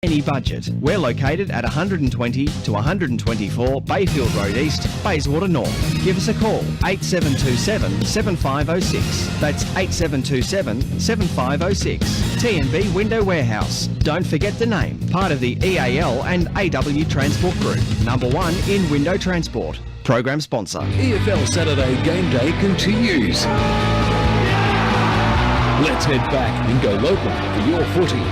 Any budget. We're located at 120 to 124 Bayfield Road East, Bayswater North. Give us a call, 8727 7506. That's 8727 7506. T&B Window Warehouse. Don't forget the name. Part of the EAL and AW Transport Group. Number 1 in window transport. Program sponsor. EFL Saturday Game Day continues. Let's head back and go local for your footy.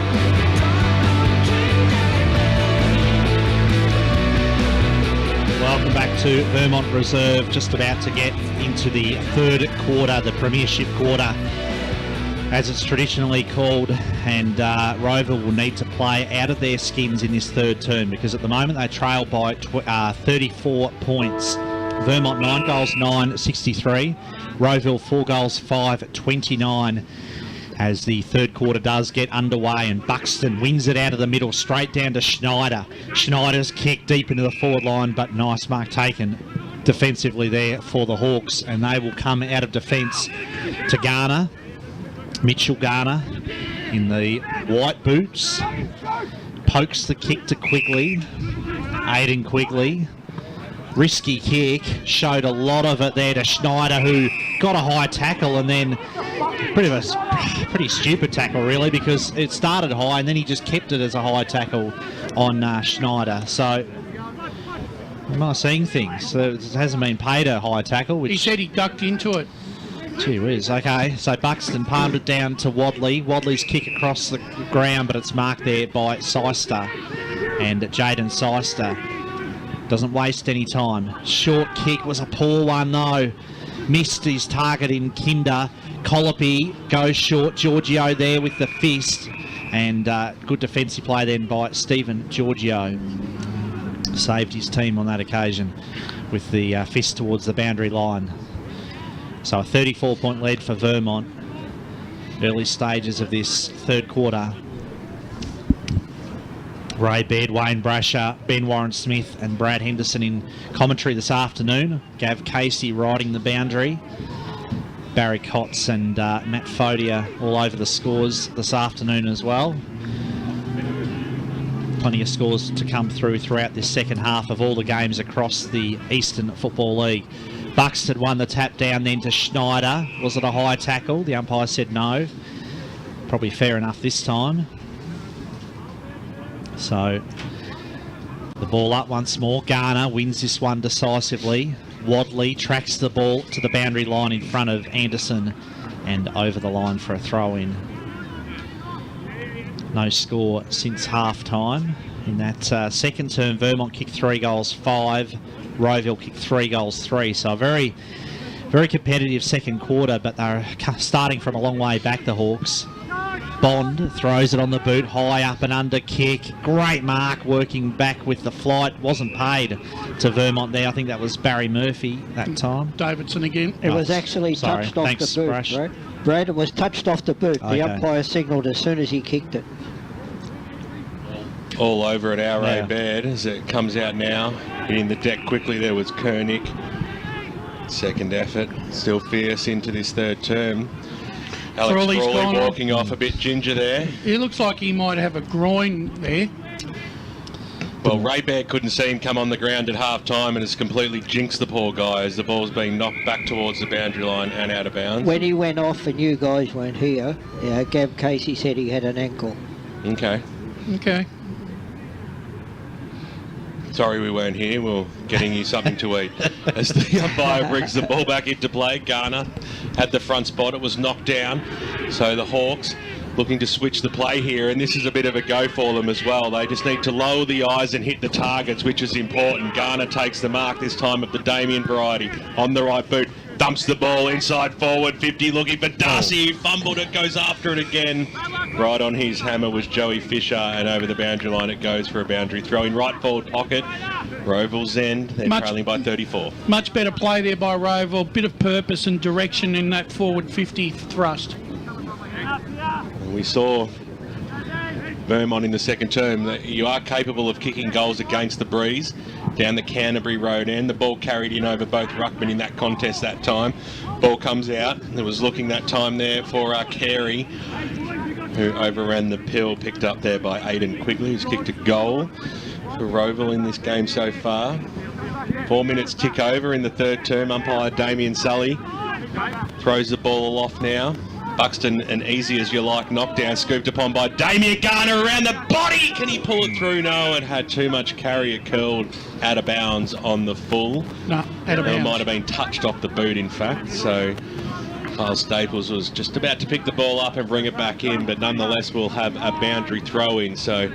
Welcome back to Vermont Reserve, just about to get into the third quarter, the premiership quarter, as it's traditionally called, and Rowville will need to play out of their skins in this third term, because at the moment they trail by 34 points. Vermont 9 goals, 9-63. Rowville 4 goals, 5-29. As the third quarter does get underway, and Buxton wings it out of the middle straight down to Schneider. Schneider's kick deep into the forward line, but nice mark taken defensively there for the Hawks, and they will come out of defence to Garner. Mitchell Garner in the white boots pokes the kick to Quigley. Aiden Quigley, risky kick, showed a lot of it there to Schneider, who got a high tackle, and then pretty stupid tackle really, because it started high and then he just kept it as a high tackle on Schneider. So am I seeing things? So it hasn't been paid a high tackle. He said he ducked into it. Gee whiz. Okay, so Buxton palmed it down to Wadley. Wadley's kick across the ground, but it's marked there by Seister, and Jaden Seister doesn't waste any time. Short kick was a poor one though. Missed his target in Kinder. Colopy goes short. Giorgio there with the fist. And good defensive play then by Stephen Giorgio. Saved his team on that occasion with the fist towards the boundary line. So a 34-point lead for Vermont. Early stages of this third quarter. Ray Baird, Wayne Brasher, Ben Warren-Smith and Brad Henderson in commentary this afternoon. Gav Casey riding the boundary. Barry Kotz and Matt Fodia all over the scores this afternoon as well. Plenty of scores to come throughout this second half of all the games across the Eastern Football League. Buxton won the tap down then to Schneider. Was it a high tackle? The umpire said no. Probably fair enough this time. So the ball up once more. Garner wins this one decisively. Wadley tracks the ball to the boundary line in front of Anderson and over the line for a throw-in. No score since half-time. In that second term, Vermont kicked 3 goals, 5. Rowville kicked 3 goals, 3. So a very, very competitive second quarter, but they're starting from a long way back, the Hawks. Bond throws it on the boot, high up and under kick. Great mark, working back with the flight. Wasn't paid to Vermont there. I think that was Barry Murphy that time. Davidson again. It was actually touched off the boot, Brash. Brad, it was touched off the boot. Okay. The umpire signalled as soon as he kicked it. All over it, our Ray Baird as it comes out now. Hitting the deck quickly there was Koenig. Second effort, still fierce into this third term. Alex Frawley walking off a bit ginger there. It looks like he might have a groin there. Well, Ray Baird couldn't see him come on the ground at half-time and has completely jinxed the poor guy as the ball's been knocked back towards the boundary line and out of bounds. When he went off and you guys weren't here, Gav Casey said he had an ankle. Okay. Okay. Sorry we weren't here. We're getting you something to eat. As the umpire brings the ball back into play, Garner had the front spot. It was knocked down. So the Hawks looking to switch the play here, and this is a bit of a go for them as well. They just need to lower the eyes and hit the targets, which is important. Garner takes the mark this time of the Damien variety on the right boot. Dumps the ball inside forward, 50 looking for Darcy, fumbled it, goes after it again. Right on his hammer was Joey Fisher, and over the boundary line it goes for a boundary throw in right forward pocket. Rowville's end, they're trailing by 34. Much better play there by Rowville, bit of purpose and direction in that forward 50 thrust. And we saw Vermont in the second term that you are capable of kicking goals against the breeze down the Canterbury Road end. The ball carried in over both ruckmen in that contest that time. Ball comes out. It was looking that time there for Carey. who overran the pill, picked up there by Aidan Quigley, who's kicked a goal for Rowville in this game so far. 4 minutes tick over in the third term. Umpire Damien Sully throws the ball aloft now. Buxton, an easy as you like knockdown, scooped upon by Damien Garner around the body. Can he pull it through? No, it had too much carry. It curled out of bounds on the full. No, out of bounds. It might have been touched off the boot, in fact. So Kyle Staples was just about to pick the ball up and bring it back in, but nonetheless we'll have a boundary throw in. So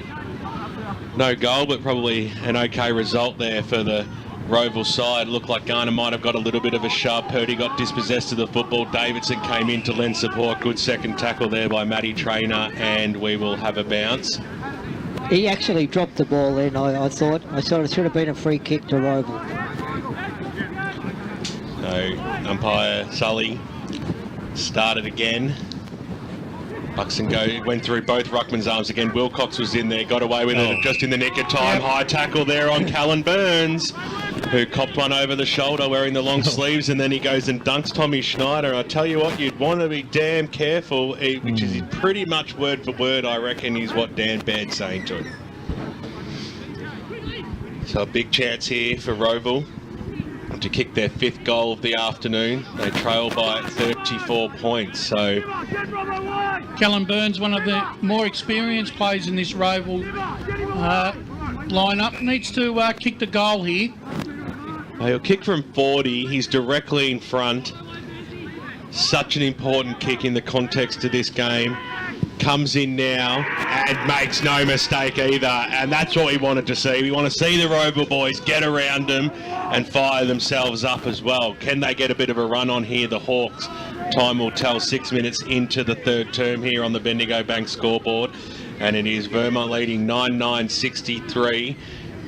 no goal, but probably an okay result there for the Rowville side. Looked like Garner might have got a little bit of a shove. Purdy got dispossessed of the football. Davidson came in to lend support. Good second tackle there by Matty Traynor, and we will have a bounce. He actually dropped the ball in, I thought. I thought it should have been a free kick to Rowville. So umpire Sully started again. Buxton went through both ruckman's arms again. Wilcox was in there, got away with it just in the nick of time. High tackle there on Callan Burns, who copped one over the shoulder wearing the long sleeves, and then he goes and dunks Tommy Schneider. And I tell you what, you'd want to be damn careful, which is pretty much word for word, I reckon, is what Dan Baird's saying to him. So a big chance here for Rowville to kick their 5th goal of the afternoon. They trail by 34 points. So Callan Burns, one of the more experienced players in this Rowville lineup, needs to kick the goal here. he'll kick from 40. He's directly in front. Such an important kick in the context of this game. Comes in now and makes no mistake either, and that's what we wanted to see. We want to see the Rowville boys get around them and fire themselves up as well. Can they get a bit of a run on here, the Hawks? Time will tell. 6 minutes into the third term here on the Bendigo Bank scoreboard, and it is Vermont leading 9-9-63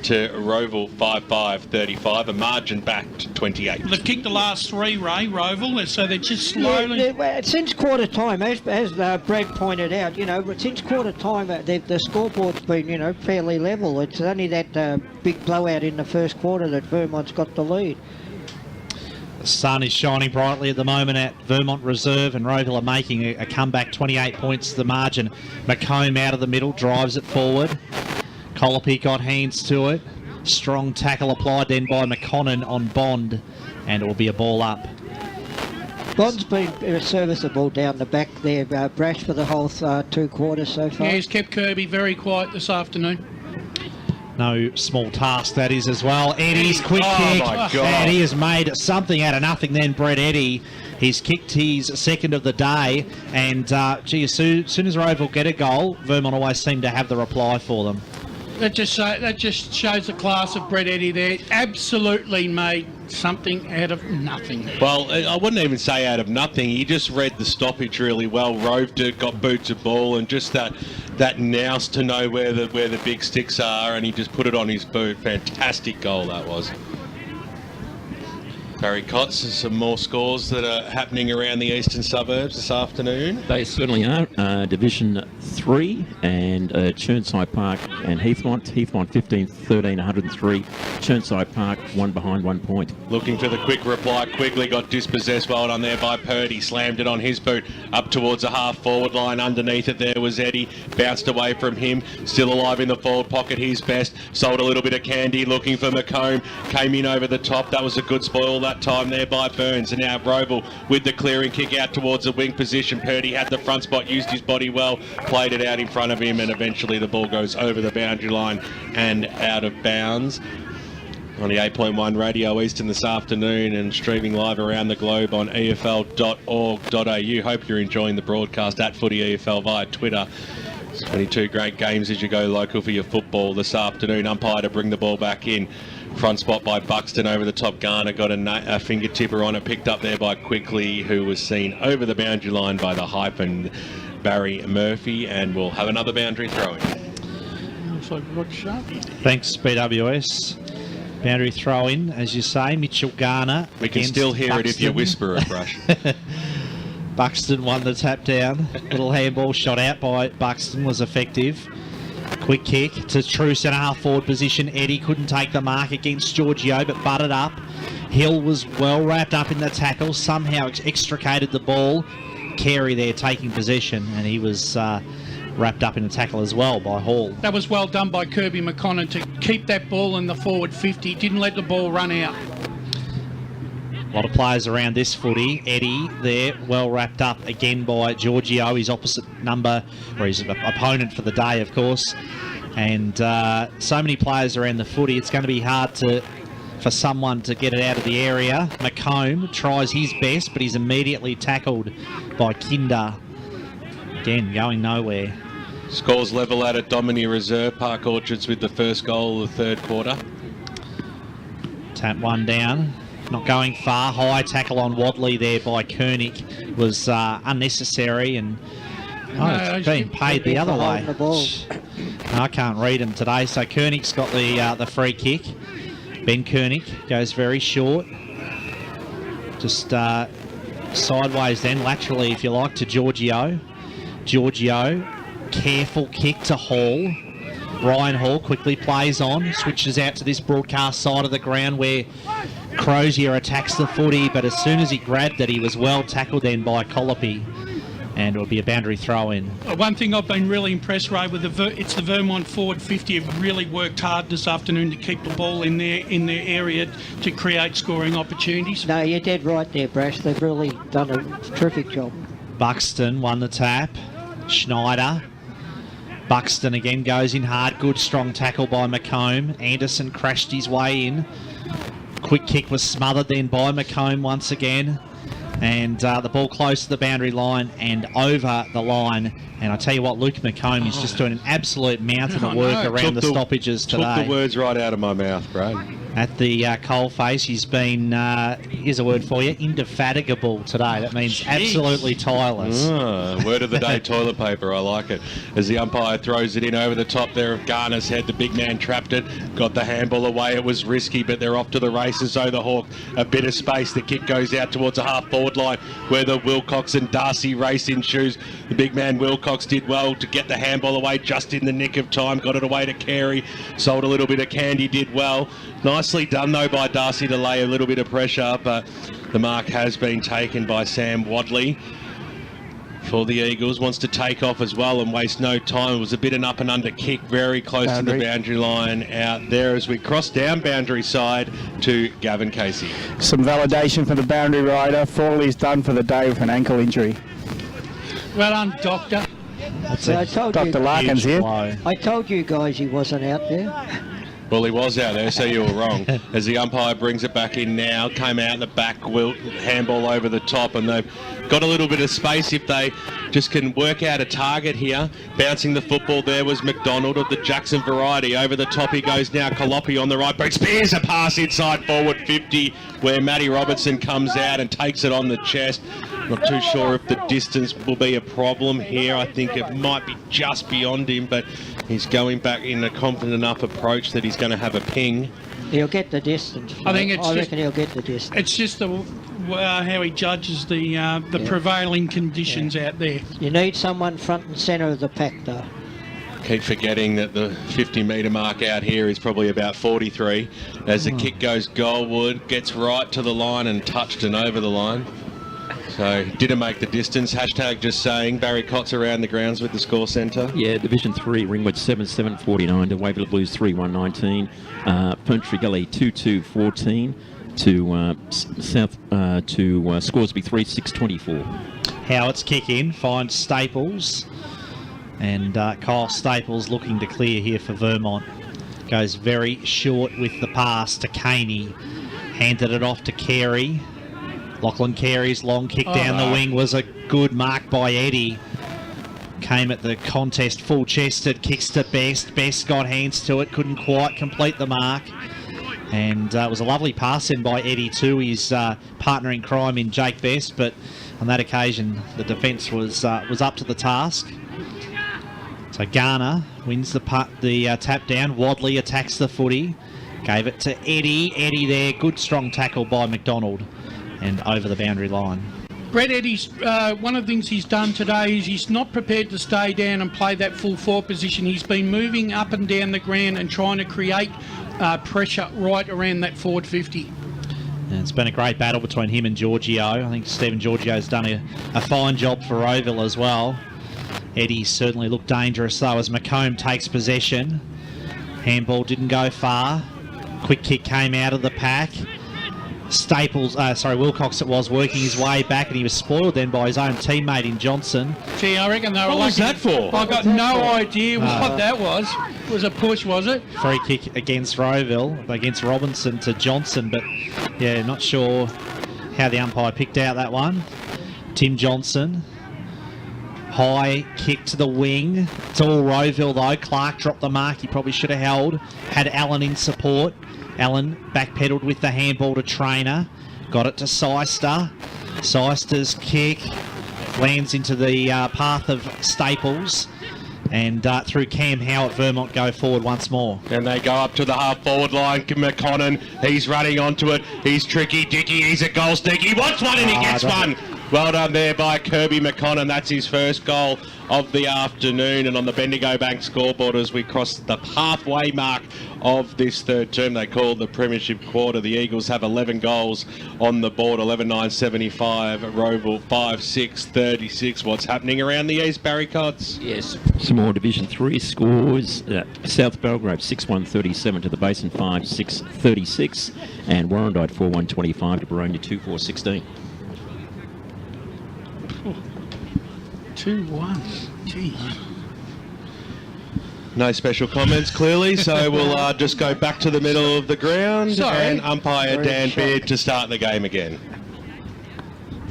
to Rowville 5-5-35, a margin back to 28. They've kicked the last 3, Ray, Rowville, so they're just slowly... Since quarter time, as Brad pointed out, since quarter time, the scoreboard's been, fairly level. It's only that big blowout in the first quarter that Vermont's got the lead. The sun is shining brightly at the moment at Vermont Reserve, and Rowville are making a comeback, 28 points to the margin. McComb out of the middle, drives it forward. Colopy got hands to it. Strong tackle applied then by McConnon on Bond, and it will be a ball up. Bond's been serviceable down the back there, Brash, for the whole 2 quarters so far. Yeah, he's kept Kirby very quiet this afternoon. No small task that is as well. Eddie's quick kick. My God. And he has made something out of nothing then, Brett Eddy. He's kicked his 2nd of the day, and as soon as Rowville get a goal, Vermont always seem to have the reply for them. That just shows the class of Brett Eddy there. Absolutely made something out of nothing. Well, I wouldn't even say out of nothing. He just read the stoppage really well, roved it, got boots of ball, and just that nous to know where the big sticks are, and he just put it on his boot. Fantastic goal that was. Barry Cotts, some more scores that are happening around the eastern suburbs this afternoon. They certainly are. Division 3 and Chirnside Park and Heathmont. Heathmont 15-13, 103. Chirnside Park 1 behind 1 point. Looking for the quick reply. Quigley got dispossessed. Well done there by Purdy. Slammed it on his boot up towards the half forward line. Underneath it there was Eddie. Bounced away from him. Still alive in the forward pocket. His best. Sold a little bit of candy. Looking for McComb. Came in over the top. That was a good spoil that time there by Burns. And now Rowville with the clearing kick out towards the wing position. Purdy had the front spot. Used his body well. Played it out in front of him. And eventually the ball goes over the boundary line and out of bounds. On the 8.1 Radio Eastern this afternoon and streaming live around the globe on efl.org.au. Hope you're enjoying the broadcast at Footy EFL via Twitter. 22 great games as you go local for your football this afternoon. Umpire to bring the ball back in. Front spot by Buxton over the top. Garner got a fingertipper on it, picked up there by Quickly, who was seen over the boundary line by the hyphen Barry Murphy, and we'll have another boundary throw-in. Looks like Rod Sharpie. Thanks, BWS. Boundary throw in, as you say, Mitchell Garner. We can still hear Buxton. it if you whisper it, Brush. Buxton won the tap down. Little handball shot out by Buxton was effective. Quick kick to true centre half forward position. Eddie couldn't take the mark against Giorgio, but butted up. Hill was well wrapped up in the tackle, somehow extricated the ball. Carey there taking possession, and he was wrapped up in a tackle as well by Hall. That was well done by Kirby McConnell to keep that ball in the forward 50. Didn't let the ball run out. A lot of players around this footy. Eddie there, well wrapped up again by Giorgio, his opposite number, or his opponent for the day, of course. And so many players around the footy, it's going to be hard for someone to get it out of the area. McComb tries his best, but he's immediately tackled by Kinder. Again, going nowhere. Scores level out at Domini Reserve Park Orchards with the first goal of the third quarter. Tap one down. Not going far. High tackle on Wadley there by Koenig was unnecessary, and it's being paid the other way. I can't read him today, so Koenig's got the free kick. Ben Koenig goes very short. Just sideways then, laterally if you like, to Giorgio. Giorgio, careful kick to Hall. Ryan Hall quickly plays on, switches out to this broadcast side of the ground where Crozier attacks the footy, but as soon as he grabbed it, he was well tackled then by Colopy, and it will be a boundary throw in. One thing I've been really impressed, Ray, with it's the Vermont forward 50 have really worked hard this afternoon to keep the ball in their area to create scoring opportunities. No, you're dead right there, Brash. They've really done a terrific job. Buxton won the tap. Schneider. Buxton again goes in hard. Good strong tackle by McComb. Anderson crashed his way in. Quick kick was smothered then by McComb once again. And the ball close to the boundary line and over the line. And I tell you what, Luke McComb is just doing an absolute mountain of work around the stoppages today. Took the words right out of my mouth, Brad. At the coalface, he's been, here's a word for you, indefatigable today. That means absolutely tireless. Word of the day, toilet paper. I like it. As the umpire throws it in over the top there of Garner's head, the big man trapped it, got the handball away. It was risky, but they're off to the races. So the Hawk, a bit of space. The kick goes out towards a half-forward line where the Wilcox and Darcy race in shoes. The big man Wilcox did well to get the handball away just in the nick of time. Got it away to Carey. Sold a little bit of candy, did well. Nicely done, though, by Darcy to lay a little bit of pressure, but the mark has been taken by Sam Wadley for the Eagles. Wants to take off as well and waste no time. It was a bit an up and under kick, very close to the boundary line out there as we cross down boundary side to Gavin Casey. Some validation for the boundary rider. Fawley's done for the day with an ankle injury. Well done, Doctor. I told Dr. Larkins here. I told you guys he wasn't out there. Well, he was out there, so you were wrong. As the umpire brings it back in now, came out in the back, handball over the top, and they've got a little bit of space if they just can work out a target here. Bouncing the football there was McDonald of the Jackson variety. Over the top he goes now, Calopi on the right, but spears a pass inside forward 50 where Matty Robertson comes out and takes it on the chest. Not too sure if the distance will be a problem here. I think it might be just beyond him, but he's going back in a confident enough approach that he's going to have a ping. He'll get the distance. I reckon he'll get the distance. It's just how he judges the prevailing conditions out there. You need someone front and centre of the pack, though. Keep forgetting that the 50-metre mark out here is probably about 43. As the kick goes goalward, gets right to the line and touched and over the line. So didn't make the distance. Hashtag just saying. Barry Cott's around the grounds with the score centre. Yeah, Division 3, Ringwood 7-7-49 to Waverley Blues 3-1-19. Ferntree Gully 2-2-14 to Scoresby 3-6-24. Howards kick in, finds Staples. And Kyle Staples looking to clear here for Vermont. Goes very short with the pass to Caney. Handed it off to Carey. Lachlan Carey's long kick down the wing was a good mark by Eddie. Came at the contest full-chested, kicks to Best. Best got hands to it, couldn't quite complete the mark. And it was a lovely pass in by Eddie too, his partner in crime in Jake Best. But on that occasion, the defence was up to the task. So Garner wins the tap down. Wadley attacks the footy. Gave it to Eddie. Eddie there, good strong tackle by McDonald. And over the boundary line. Brett Eddie's, one of the things he's done today is he's not prepared to stay down and play that full forward position. He's been moving up and down the ground and trying to create pressure right around that forward 50. And it's been a great battle between him and Giorgio. I think Stephen Giorgio's done a fine job for Rowville as well. Eddie certainly looked dangerous though as McComb takes possession. Handball didn't go far. Quick kick came out of the pack. Wilcox it was, working his way back, and he was spoiled then by his own teammate in Johnson. Gee, I reckon they were What was that for? I got no idea what that was. It was a push, was it? Free kick against Rowville, against Robinson to Johnson, but yeah, not sure how the umpire picked out that one. Tim Johnson. High kick to the wing. It's all Rowville though. Clark dropped the mark. He probably should have held. Had Allen in support. Allen backpedaled with the handball to Trainer. Got it to Seister. Seister's kick lands into the path of Staples. And through Cam Howard, Vermont go forward once more. And they go up to the half-forward line. McConnon, he's running onto it. He's tricky. Dicky, he's a goal sneak. He wants one and he gets one. Well done there by Kirby McConnon. That's his first goal of the afternoon. And on the Bendigo Bank scoreboard as we cross the halfway mark of this third term, they call the Premiership quarter. The Eagles have 11 goals on the board, 11-9-75. Rowville 5-6-36. What's happening around the East, Barry Cotts? Yes, some more Division 3 scores. South Belgrave 6-1-37 to the Basin 5-6-36. And Warrandyte 4-1-25 to Baronia 2-4-16. 2-1. Gee. No special comments, clearly, so we'll just go back to the middle of the ground and umpire Dan Beard to start the game again.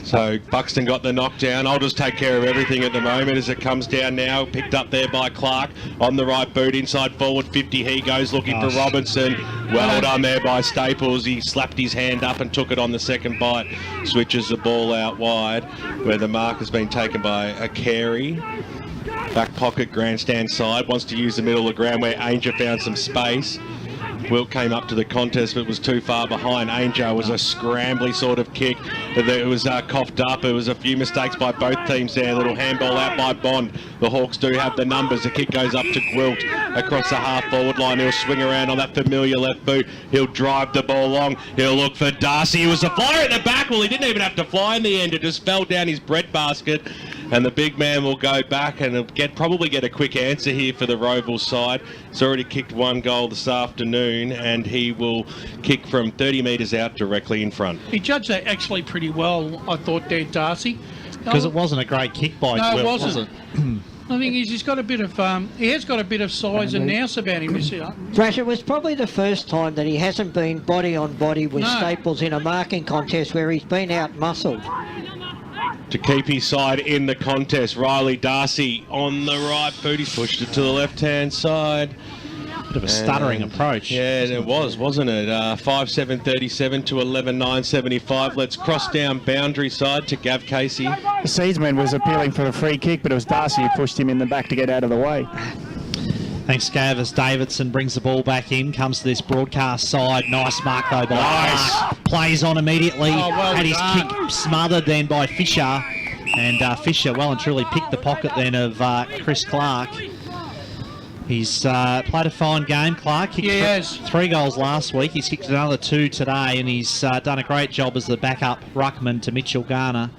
So Buxton got the knockdown. I'll just take care of everything at the moment as it comes down now. Picked up there by Clark on the right boot, inside forward 50. He goes looking for Robinson. Well done there by Staples. He slapped his hand up and took it on the second bite. Switches the ball out wide where the mark has been taken by a Carey. Back pocket, grandstand side. Wants to use the middle of the ground where Ainger found some space. Wilt came up to the contest but was too far behind. Ainger was a scrambly sort of kick. It was coughed up. It was a few mistakes by both teams there. A little handball out by Bond. The Hawks do have the numbers. The kick goes up to Gwilt across the half-forward line. He'll swing around on that familiar left boot. He'll drive the ball long. He'll look for Darcy. He was a flyer at the back. Well, he didn't even have to fly in the end. It just fell down his breadbasket. And the big man will go back and probably get a quick answer here for the Rowville side. He's already kicked one goal this afternoon, and he will kick from 30 metres out directly in front. He judged that actually pretty well, I thought, there, Darcy. Because it wasn't a great kick by No, Wilt, it wasn't. was it? I think he's got a bit of he has got a bit of size and nous about him. Thrash, it was probably the first time that he hasn't been body on body with No. Staples in a marking contest where he's been out-muscled. To keep his side in the contest, Riley Darcy on the right boot. He's pushed it to the left-hand side. Bit of a stuttering approach. Yeah, it was, wasn't it? 5-7-37 to 11-9-75. Let's cross down boundary side to Gav Casey. The seedsman was appealing for the free kick, but it was Darcy who pushed him in the back to get out of the way. Thanks, Gav, as Davidson brings the ball back in, comes to this broadcast side. Nice mark, though, by Clark. Plays on immediately. Had his kick smothered then by Fisher. And Fisher well and truly picked the pocket then of Chris Clark. He's played a fine game, Clark. Kicked three goals last week. He's kicked another 2 today, and he's done a great job as the backup ruckman to Mitchell Garner.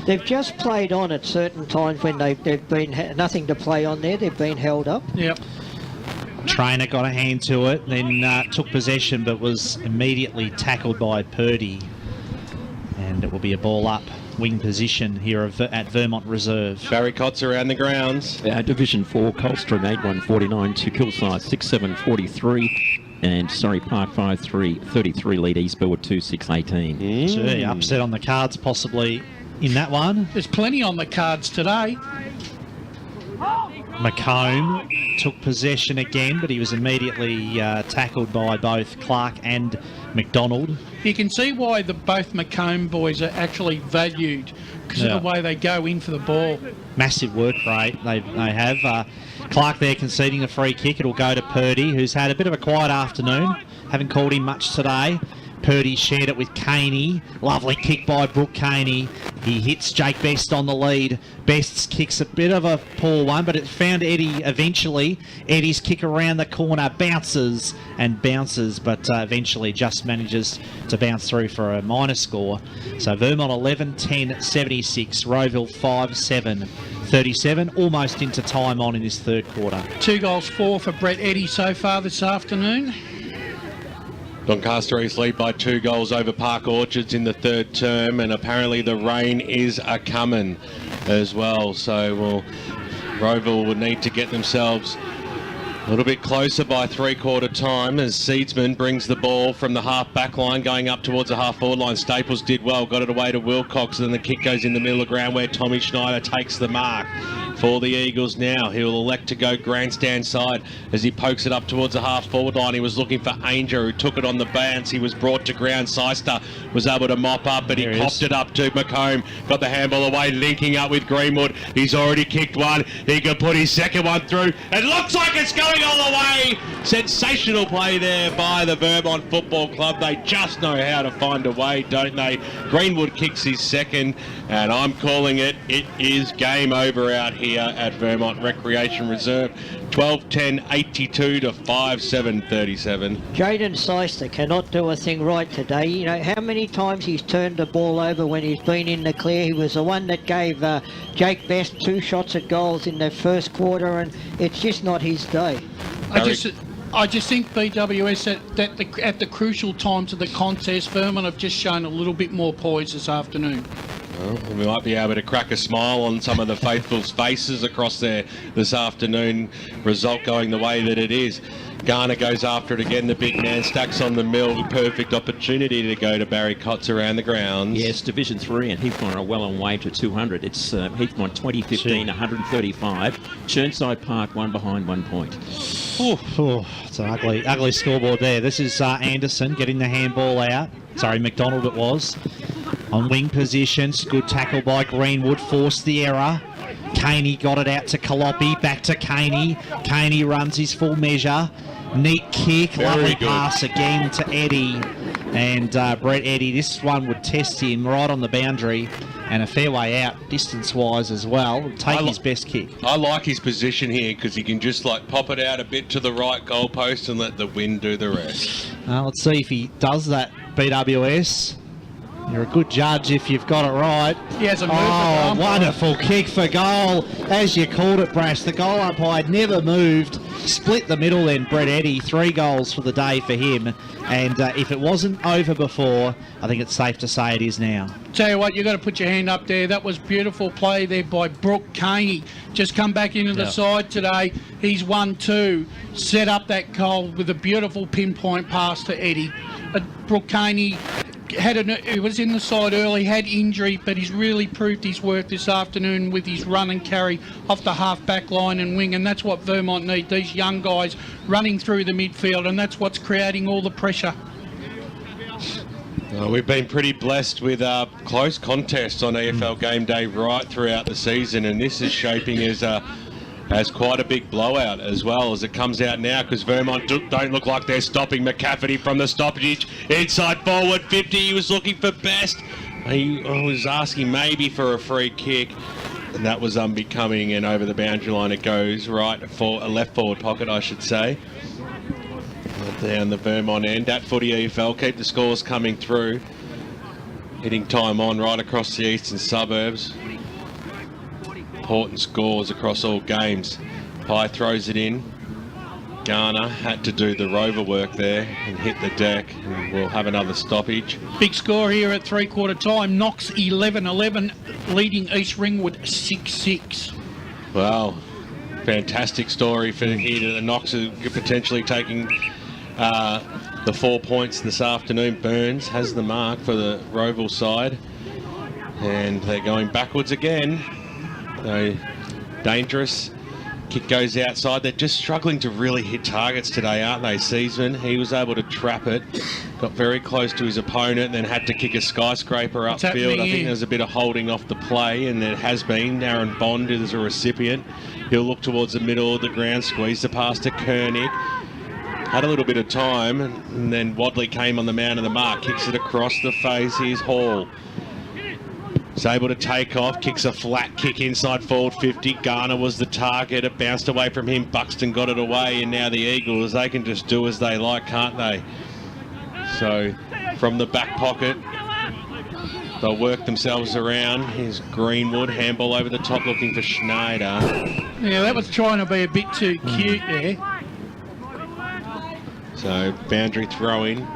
They've just played on at certain times when they've been nothing to play on there. They've been held up. Yep. Trainer got a hand to it, then took possession, but was immediately tackled by Purdy. And it will be a ball up wing position here at Vermont Reserve. Barry Cotts around the grounds. Division 4, Colston 8-1-49 to Kilsyth 6-7-43. And Surrey Park 5-3-33 lead Eastbourne 2-6-18. Gee, upset on the cards possibly in that one. There's plenty on the cards today. McComb took possession again, but he was immediately tackled by both Clark and McDonald. You can see why both McComb boys are actually valued because of the way they go in for the ball. Massive work rate they have. Clark there conceding the free kick. It'll go to Purdy, who's had a bit of a quiet afternoon. Haven't called him much today. Purdy shared it with Caney. Lovely kick by Brooke Caney. He hits Jake Best on the lead. Best's kick's a bit of a poor one, but it found Eddie eventually. Eddie's kick around the corner bounces and bounces, but eventually just manages to bounce through for a minor score. So Vermont 11-10-76, Rowville 5-7-37, almost into time on in this third quarter. 2 goals 4 for Brett Eddy so far this afternoon. Doncaster East lead by 2 goals over Park Orchards in the third term, and apparently the rain is a-coming as well. So Rowville will need to get themselves a little bit closer by three-quarter time as Seedsman brings the ball from the half-back line going up towards the half-forward line. Staples did well, got it away to Wilcox, and then the kick goes in the middle of the ground where Tommy Schneider takes the mark for the Eagles now. He'll elect to go grandstand side as he pokes it up towards the half-forward line. He was looking for Ainger, who took it on the bounce. He was brought to ground. Seister was able to mop up, but he popped it up to McComb. Got the handball away, linking up with Greenwood. He's already kicked one. He can put his second one through. It looks like it's going all the way. Sensational play there by the Vermont Football Club. They just know how to find a way, don't they? Greenwood kicks his second, and I'm calling it. It is game over out here at Vermont Recreation Reserve. 12-10-82 to 5-7-37. Jaden Seister cannot do a thing right today. You know, how many times he's turned the ball over when he's been in the clear. He was the one that gave Jake Best 2 shots at goals in the first quarter, and it's just not his day. I just think BWS at the crucial times of the contest, Vermont have just shown a little bit more poise this afternoon. Well, we might be able to crack a smile on some of the faithful's faces across there this afternoon. Result going the way that it is. Garner goes after it again. The big man stacks on the mill. Perfect opportunity to go to Barry Cotts around the grounds. Yes, Division 3 and Heathmont are well on way to 200. It's Heathmont 2015, 135. Churnside Park, 1 behind 1 point. It's an ugly scoreboard there. This is Anderson getting the handball out. Sorry, McDonald it was. On wing positions, good tackle by Greenwood, forced the error. Caney got it out to Calopi, back to Caney. Caney runs his full measure. Neat kick, lovely pass again to Eddie. And Brett Eddy, this one would test him right on the boundary, and a fair way out distance-wise as well. Take his best kick. I like his position here because he can just like pop it out a bit to the right goalpost and let the wind do the rest. Let's see if he does that, BWS. You're a good judge if you've got it right. He has a movement. Wonderful kick for goal. As you called it, Brash, the goal umpire never moved. Split the middle then, Brett Eddy. 3 goals for the day for him. And if it wasn't over before, I think it's safe to say it is now. Tell you what, you've got to put your hand up there. That was beautiful play there by Brooke Caney. Just come back into the side today. He's 1-2. Set up that goal with a beautiful pinpoint pass to Eddy. Brooke Caney he was in the side early, had injury, but he's really proved his worth this afternoon with his run and carry off the half-back line and wing, and that's what Vermont need, these young guys running through the midfield, and that's what's creating all the pressure. We've been pretty blessed with close contests on EFL Game Day right throughout the season, and this is shaping as quite a big blowout as well as it comes out now, because Vermont don't look like they're stopping McCafferty from the stoppage. Inside forward 50, he was looking for Best. He was asking maybe for a free kick, and that was unbecoming, and over the boundary line it goes, right for a left forward pocket, I should say. Down the Vermont end. At Footy EFL, keep the scores coming through. Hitting time on right across the eastern suburbs. Important scores across all games. Pye throws it in. Garner had to do the rover work there and hit the deck, and we'll have another stoppage. Big score here at three-quarter time. Knox 11-11, leading East Ringwood 6-6. Wow, fantastic story for here. The Knox are potentially taking the 4 points this afternoon. Burns has the mark for the Rowville side, and they're going backwards again. Dangerous. Kick goes outside. They're just struggling to really hit targets today, aren't they? Season, he was able to trap it, got very close to his opponent, and then had to kick a skyscraper upfield. I think there's a bit of holding off the play, and there has been. Aaron Bond is a recipient. He'll look towards the middle of the ground, squeeze the pass to Koenig. had a little bit of time, and then Wadley came on the man of the mark, kicks it across the face. Here's Hall. He's able to take off, kicks a flat kick inside forward 50. Garner was the target. It bounced away from him. Buxton got it away, and now the Eagles, they can just do as they like, can't they? So from the back pocket, they'll work themselves around. Here's Greenwood, handball over the top looking for Schneider. Yeah, that was trying to be a bit too cute there. So boundary throwing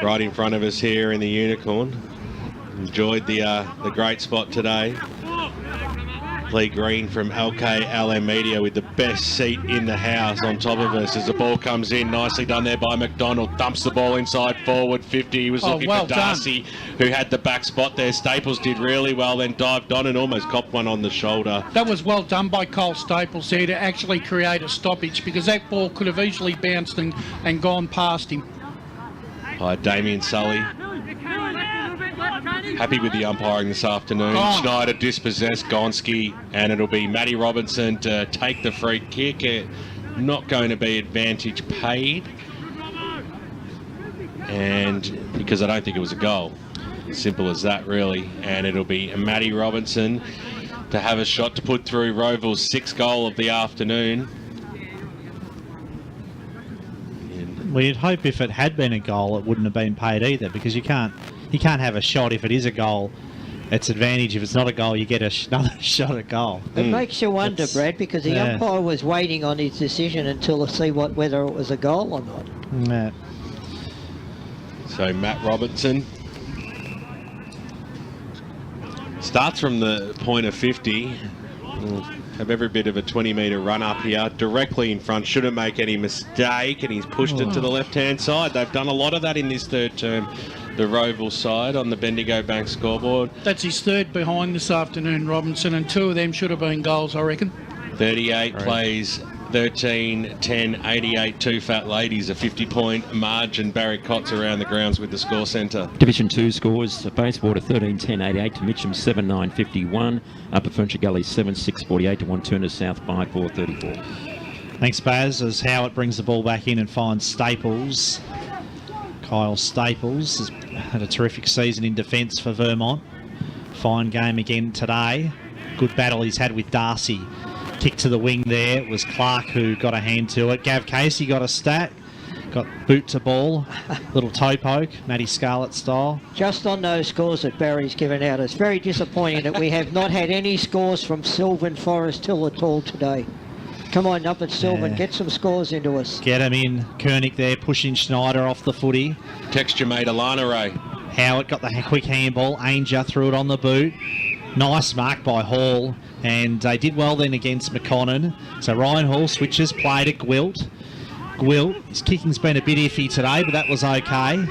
right in front of us here in the Unicorn. Enjoyed the great spot today. Lee Green from LKLM Media with the best seat in the house on top of us as the ball comes in. Nicely done there by McDonald. Dumps the ball inside forward 50. He was looking for Darcy, who had the back spot there. Staples did really well, then dived on and almost copped one on the shoulder. That was well done by Cole Staples there to actually create a stoppage, because that ball could have easily bounced and gone past him. By Damien Sully. Happy with the umpiring this afternoon. Schneider dispossessed Gonski, and it'll be Matty Robinson to take the free kick. Not going to be advantage paid, and because I don't think it was a goal. Simple as that, really. And it'll be Matty Robinson to have a shot to put through Rowville's 6th goal of the afternoon. Well, you'd hope if it had been a goal, it wouldn't have been paid either, because you can't have a shot if it is a goal. It's advantage. If it's not a goal, you get another shot at goal. It makes you wonder, Brad, because the umpire was waiting on his decision until to see whether it was a goal or not. Yeah. So Matt Robinson starts from the point of 50. We'll have every bit of a 20-metre run up here, directly in front. Shouldn't make any mistake, and he's pushed it to the left-hand side. They've done a lot of that in this third term. The Rowville side on the Bendigo Bank scoreboard. That's his 3rd behind this afternoon, Robinson, and 2 of them should have been goals, I reckon. 38 plays, 13, 10, 88, 2 fat ladies, a 50-point margin. Barry Cott's around the grounds with the score centre. Division 2 scores: Bayswater 13 10 88 to Mitcham 7 9 51, Upper Furniture Gully 7 6 48 to 1 Turner South 5 4 34. Thanks, Baz, as Howard brings the ball back in and finds Staples. Kyle Staples has had a terrific season in defence for Vermont. Fine game again today. Good battle he's had with Darcy. Kick to the wing there. It was Clark who got a hand to it. Gav Casey got a stat. Got boot to ball. Little toe poke. Matty Scarlett style. Just on those scores that Barry's given out, it's very disappointing that we have not had any scores from Sylvan Forest Hill at all today. Come on up at Sylvan, get some scores into us. Get him in. Koenig there pushing Schneider off the footy. Texture made Alana Ray. Howard got the quick handball. Ainger threw it on the boot. Nice mark by Hall. And they did well then against McConnon. So Ryan Hall switches, play to Gwilt. Gwilt, his kicking's been a bit iffy today, but that was okay.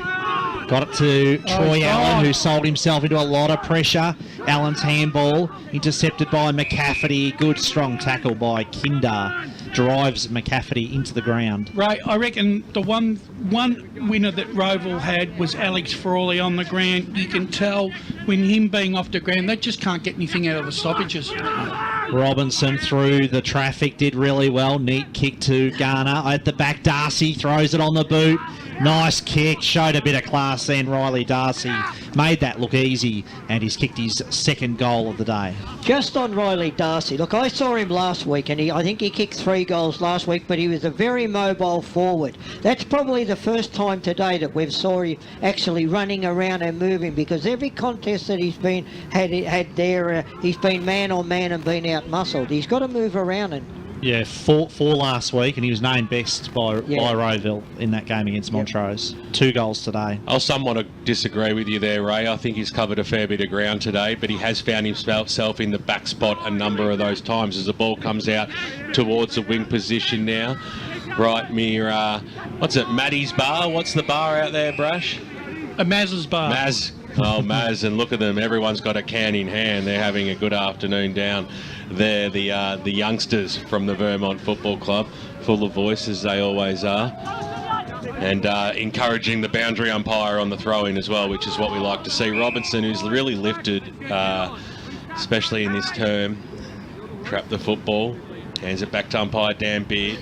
Got it to Troy Allen, who sold himself into a lot of pressure. Allen's handball intercepted by McCafferty. Good strong tackle by Kinder. Drives McCafferty into the ground. Right, I reckon the one winner that Rowville had was Alex Frawley on the ground. You can tell when him being off the ground, they just can't get anything out of the stoppages. Robinson through the traffic, did really well. Neat kick to Garner. At the back, Darcy throws it on the boot. Nice kick, showed a bit of class then. Riley Darcy made that look easy, and he's kicked his 2nd goal of the day. Just on Riley Darcy, look, I saw him last week, and I think he kicked 3 goals last week, but he was a very mobile forward. That's probably the first time today that we've saw him actually running around and moving, because every contest that he's been had there, he's been man on man and been out muscled. He's got to move around and. Yeah, four last week, and he was named best by Rowville in that game against Montrose. 2 goals today. I'll somewhat disagree with you there, Ray. I think he's covered a fair bit of ground today, but he has found himself in the back spot a number of those times as the ball comes out towards the wing position now. Right near, what's it, Maddie's bar? What's the bar out there, Brush? A Maz's bar. Maz. Oh, Maz, and look at them. Everyone's got a can in hand. They're having a good afternoon down there. The youngsters from the Vermont Football Club, full of voices, they always are. And encouraging the boundary umpire on the throw-in as well, which is what we like to see. Robinson, who's really lifted, especially in this term, trapped the football, hands it back to umpire Dan Beard.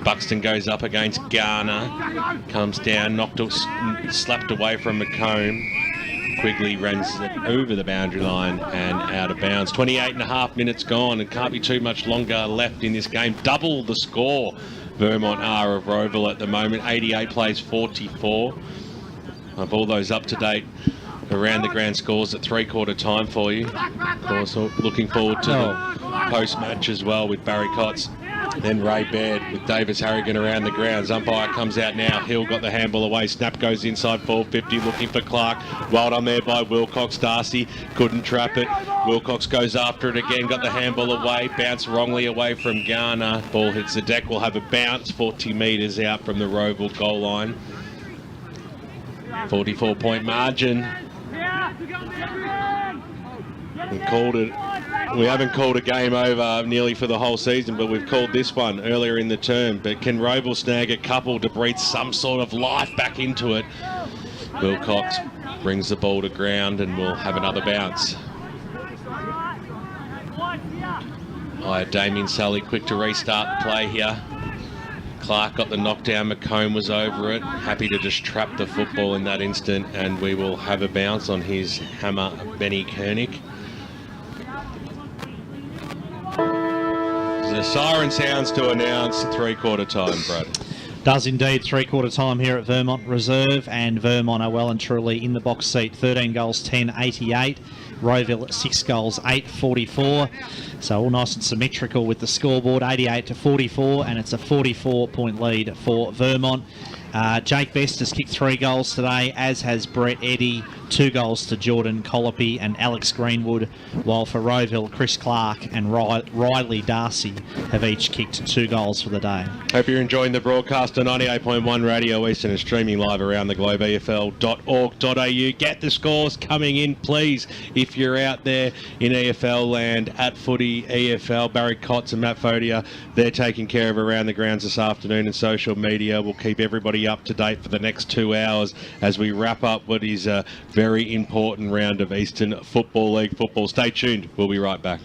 Buxton goes up against Garner. Comes down, slapped away from McComb. Quigley runs it over the boundary line and out of bounds. 28 and a half minutes gone. It can't be too much longer left in this game. Double the score. Vermont are of Rowville at the moment. 88 plays 44. I've all those up to date around the ground scores at 3/4 time for you. Of course, looking forward to the post-match as well with Barry Cotts. Then Ray Baird with Davis Harrigan around the grounds. Umpire comes out now. Hill got the handball away. Snap goes inside 450, looking for Clark. Well done there by Wilcox. Darcy couldn't trap it. Wilcox goes after it again. Got the handball away. Bounce wrongly away from Garner. Ball hits the deck. Will have a bounce 40 metres out from the Rowville goal line. 44-point margin. We called it. We haven't called a game over nearly for the whole season, but we've called this one earlier in the term. But can Rowville snag a couple to breathe some sort of life back into it? Wilcox brings the ball to ground and we'll have another bounce. Damien Sully quick to restart the play here. Clark got the knockdown. McComb was over it. Happy to just trap the football in that instant, and we will have a bounce on his hammer, Benny Koenig. The siren sounds to announce 3/4 time, Brad. Does indeed. 3/4 time here at Vermont Reserve, and Vermont are well and truly in the box seat. 13 goals, 10-88. Rowville 6 goals, 8-44. So all nice and symmetrical with the scoreboard, 88-44, and it's a 44-point lead for Vermont. Jake Best has kicked 3 goals today, as has Brett Eddy. 2 goals to Jordan Colopy and Alex Greenwood, while for Rowville, Chris Clark and Riley Darcy have each kicked 2 goals for the day. Hope you're enjoying the broadcast on 98.1 Radio Eastern and streaming live around the globe, EFL.org.au. Get the scores coming in, please, if you're out there in EFL land at Footy EFL. Barry Cotts and Matt Fodia, they're taking care of around the grounds this afternoon, and social media will keep everybody up to date for the next 2 hours as we wrap up what is a very important round of Eastern Football League football. Stay tuned. We'll be right back.